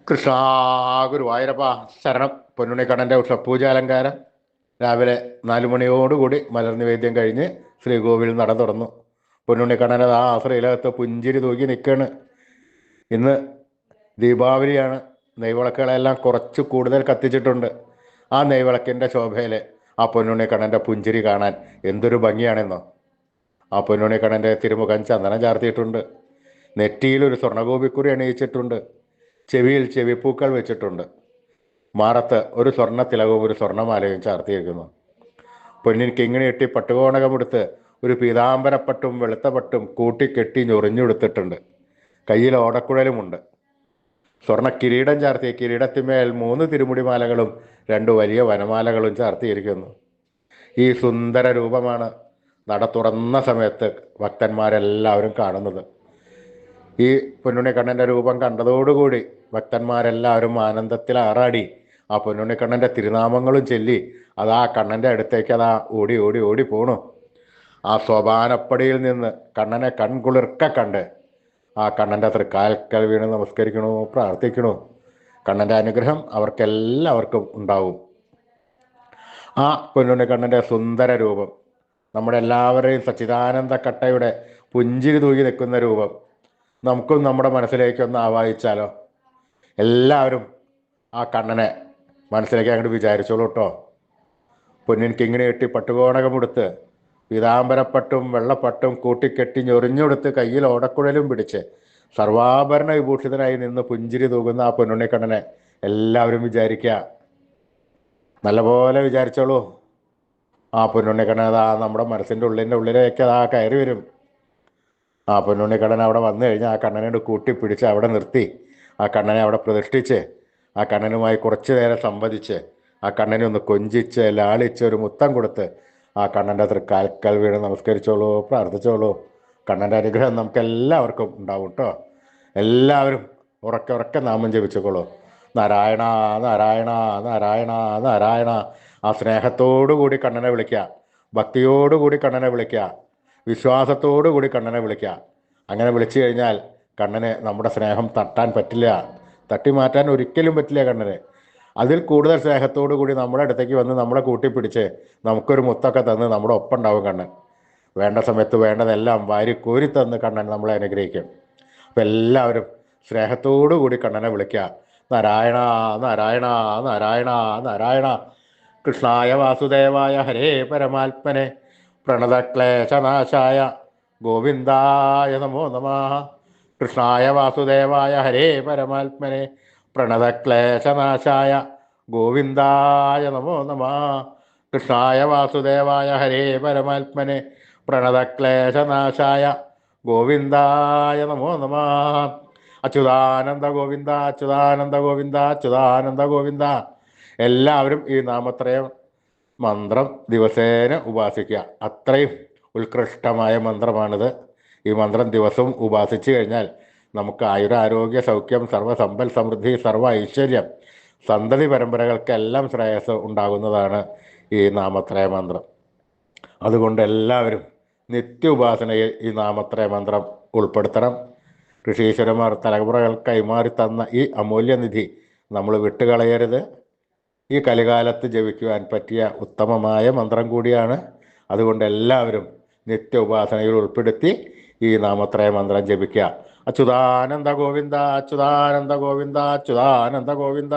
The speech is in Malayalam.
കൃഷ്ണ ഗുരുവായൂരപ്പ ശരണം. പൊന്നുണ്ണിക്കണ്ണൻ്റെ ഉഷപൂജ അലങ്കാരം രാവിലെ 4 മണിയോടുകൂടി മലർ നിവേദ്യം കഴിഞ്ഞ് ശ്രീകോവിൽ നട തുറന്നു. പൊന്നുണ്ണിക്കണ്ണൻ്റെ ആ ശ്രീലകത്ത് പുഞ്ചിരി തൂക്കി നിൽക്കുകയാണ്. ഇന്ന് ദീപാവലിയാണ്. നെയ്വിളക്കുകളെല്ലാം കുറച്ച് കൂടുതൽ കത്തിച്ചിട്ടുണ്ട്. ആ നെയ്വിളക്കിൻ്റെ ശോഭയിൽ ആ പൊന്നുണ്ണിക്കണ്ണൻ്റെ പുഞ്ചിരി കാണാൻ എന്തൊരു ഭംഗിയാണെന്നോ. ആ പൊന്നുണ്ണിക്കണ്ണൻ്റെ തിരുമുഖം ചന്ദനം ചാർത്തിയിട്ടുണ്ട്. നെറ്റിയിൽ ഒരു സ്വർണ്ണഗോപിക്കുറി അണിയിച്ചിട്ടുണ്ട്. ചെവിയിൽ ചെവിപ്പൂക്കൾ വെച്ചിട്ടുണ്ട്. മാറത്ത് ഒരു സ്വർണ്ണ തിലകവും ഒരു സ്വർണ്ണമാലയും ചാർത്തിയിരിക്കുന്നു. പൊന്നിൻ കിങ്ങിണി ഇട്ടി പട്ടുകോണകമെടുത്ത് ഒരു പീതാംബരപ്പട്ടും വെളുത്ത പട്ടും കൂട്ടിക്കെട്ടി ഞൊറിഞ്ഞെടുത്തിട്ടുണ്ട്. കയ്യിൽ ഓടക്കുഴലുമുണ്ട്. സ്വർണ്ണ കിരീടം ചാർത്തിയ കിരീടത്തിന്മേൽ 3 തിരുമുടിമാലകളും 2 വലിയ വനമാലകളും ചാർത്തിയിരിക്കുന്നു. ഈ സുന്ദര രൂപമാണ് നട തുറന്ന സമയത്ത് ഭക്തന്മാരെല്ലാവരും കാണുന്നത്. ഈ പൊന്നുണ്ണിക്കണ്ണൻ്റെ രൂപം കണ്ടതോടുകൂടി ഭക്തന്മാരെല്ലാവരും ആനന്ദത്തിൽ ആറാടി ആ പൊന്നുണ്ണിക്കണ്ണൻ്റെ തിരുനാമങ്ങളും ചൊല്ലി അതാ കണ്ണൻ്റെ അടുത്തേക്ക് അതാ ഓടി ഓടി ഓടി പോണു. ആ സോപാനപ്പടിയിൽ നിന്ന് കണ്ണനെ കൺകുളിർക്ക കണ്ട് ആ കണ്ണൻ്റെ തൃക്കാൽക്കൽ വീണ് നമസ്കരിക്കണു, പ്രാർത്ഥിക്കണു. കണ്ണൻ്റെ അനുഗ്രഹം അവർക്കെല്ലാവർക്കും ഉണ്ടാവും. ആ പൊന്നുണ്ണിക്കണ്ണൻ്റെ സുന്ദര രൂപം, നമ്മുടെ എല്ലാവരുടെയും സച്ചിദാനന്ദ കട്ടയുടെ പുഞ്ചിരി തൂകി നിൽക്കുന്ന രൂപം നമുക്കും നമ്മുടെ മനസ്സിലേക്കൊന്ന് ആവാഹിച്ചാലോ? എല്ലാവരും ആ കണ്ണനെ മനസ്സിലേക്ക് അങ്ങോട്ട് വിചാരിച്ചോളൂ കേട്ടോ. പൊന്നിൻ കിങ്ങിണി കെട്ടി പട്ടുകോണകമെടുത്ത് പീതാംബരപ്പട്ടും വെള്ളപ്പട്ടും കൂട്ടിക്കെട്ടി ഞൊറിഞ്ഞെടുത്ത് കയ്യിൽ ഓടക്കുഴലും പിടിച്ച് സർവാഭരണ വിഭൂഷിതനായി നിന്ന് പുഞ്ചിരി തൂകുന്ന ആ പൊന്നുണ്ണിക്കണ്ണനെ എല്ലാവരും വിചാരിക്കുക. നല്ലപോലെ വിചാരിച്ചോളൂ. ആ പൊന്നുണ്ണിക്കണ്ണൻ അതാ നമ്മുടെ മനസ്സിൻ്റെ ഉള്ളിലേക്ക് അതാ കയറി വരും. ആ പൊന്നുണ്ണിക്കണ്ണൻ അവിടെ വന്നു കഴിഞ്ഞാൽ ആ കണ്ണനോട് കൂട്ടിപ്പിടിച്ച് അവിടെ നിർത്തി ആ കണ്ണനെ അവിടെ പ്രതിഷ്ഠിച്ച് ആ കണ്ണനുമായി കുറച്ചു നേരം സംവദിച്ച് ആ കണ്ണനെ ഒന്ന് കൊഞ്ചിച്ച് ലാളിച്ച് ഒരു മുത്തം കൊടുത്ത് ആ കണ്ണൻ്റെ തൃക്കാൽക്കൽ വീണ് നമസ്കരിച്ചോളൂ, പ്രാർത്ഥിച്ചോളൂ. കണ്ണൻ്റെ അനുഗ്രഹം നമുക്ക് എല്ലാവർക്കും ഉണ്ടാവും കേട്ടോ. എല്ലാവരും ഉറക്കെ ഉറക്കെ നാമം ജപിച്ചോളൂ. നാരായണ നാരായണ നാരായണ നാരായണ. ആ സ്നേഹത്തോടു കൂടി കണ്ണനെ വിളിക്കുക, ഭക്തിയോടുകൂടി കണ്ണനെ വിളിക്കുക, വിശ്വാസത്തോടു കൂടി കണ്ണനെ വിളിക്കുക. അങ്ങനെ വിളിച്ചു കഴിഞ്ഞാൽ കണ്ണന് നമ്മുടെ സ്നേഹം തട്ടാൻ പറ്റില്ല, തട്ടി മാറ്റാൻ ഒരിക്കലും പറ്റില്ല കണ്ണന്. അതിൽ കൂടുതൽ സ്നേഹത്തോടു കൂടി നമ്മുടെ അടുത്തേക്ക് വന്ന് നമ്മളെ കൂട്ടിപ്പിടിച്ച് നമുക്കൊരു മുത്തൊക്കെ തന്ന് നമ്മുടെ ഒപ്പം ഉണ്ടാവും കണ്ണൻ. വേണ്ട സമയത്ത് വേണ്ടതെല്ലാം വാരി കോരി തന്ന് കണ്ണൻ നമ്മളെ അനുഗ്രഹിക്കും. അപ്പം എല്ലാവരും സ്നേഹത്തോടു കൂടി കണ്ണനെ വിളിക്കുക. നാരായണ നാരായണ നാരായണ നാരായണ. കൃഷ്ണായ വാസുദേവായ ഹരേ പരമാത്മനെ പ്രണതക്ലേശനാശായ ഗോവിന്ദായ നമോ നമഃ. കൃഷ്ണായ വാസുദേവായ ഹരേ പരമാത്മനെ പ്രണതക്ലേശനാശായ ഗോവിന്ദായ നമോ നമഃ. കൃഷ്ണായ വാസുദേവായ ഹരേ പരമാത്മനെ പ്രണതക്ലേശനാശായ ഗോവിന്ദായ നമോ നമഃ. അച്യുതാനന്ദ ഗോവിന്ദ അച്യുതാനന്ദ ഗോവിന്ദ അച്യുതാനന്ദ ഗോവിന്ദ. എല്ലാവരും ഈ നാമത്രയം മന്ത്രം ദിവസേന ഉപാസിക്കുക. അത്രയും ഉത്കൃഷ്ടമായ മന്ത്രമാണിത്. ഈ മന്ത്രം ദിവസവും ഉപാസിച്ചു കഴിഞ്ഞാൽ നമുക്ക് ആയുരാരോഗ്യ സൗഖ്യം, സർവ്വസമ്പൽ സമൃദ്ധി, സർവ്വ ഐശ്വര്യം, സന്തതി പരമ്പരകൾക്കെല്ലാം ശ്രേയസ് ഉണ്ടാകുന്നതാണ് ഈ നാമത്രയ മന്ത്രം. അതുകൊണ്ട് എല്ലാവരും നിത്യ ഉപാസനയിൽ ഈ നാമത്രയ മന്ത്രം ഉൾപ്പെടുത്തണം. ഋഷീശ്വരന്മാർ തലമുറകൾ കൈമാറി തന്ന ഈ അമൂല്യനിധി നമ്മൾ വിട്ടുകളയരുത്. ഈ കലികാലത്ത് ജപിക്കുവാൻ പറ്റിയ ഉത്തമമായ മന്ത്രം കൂടിയാണ്. അതുകൊണ്ട് എല്ലാവരും നിത്യ ഉപാസനയിൽ ഉൾപ്പെടുത്തി ഈ നാമത്രയ മന്ത്രം ജപിക്കുക. അച്യുതാനന്ദ ഗോവിന്ദ അച്യുതാനന്ദ ഗോവിന്ദ അച്യുതാനന്ദ ഗോവിന്ദ.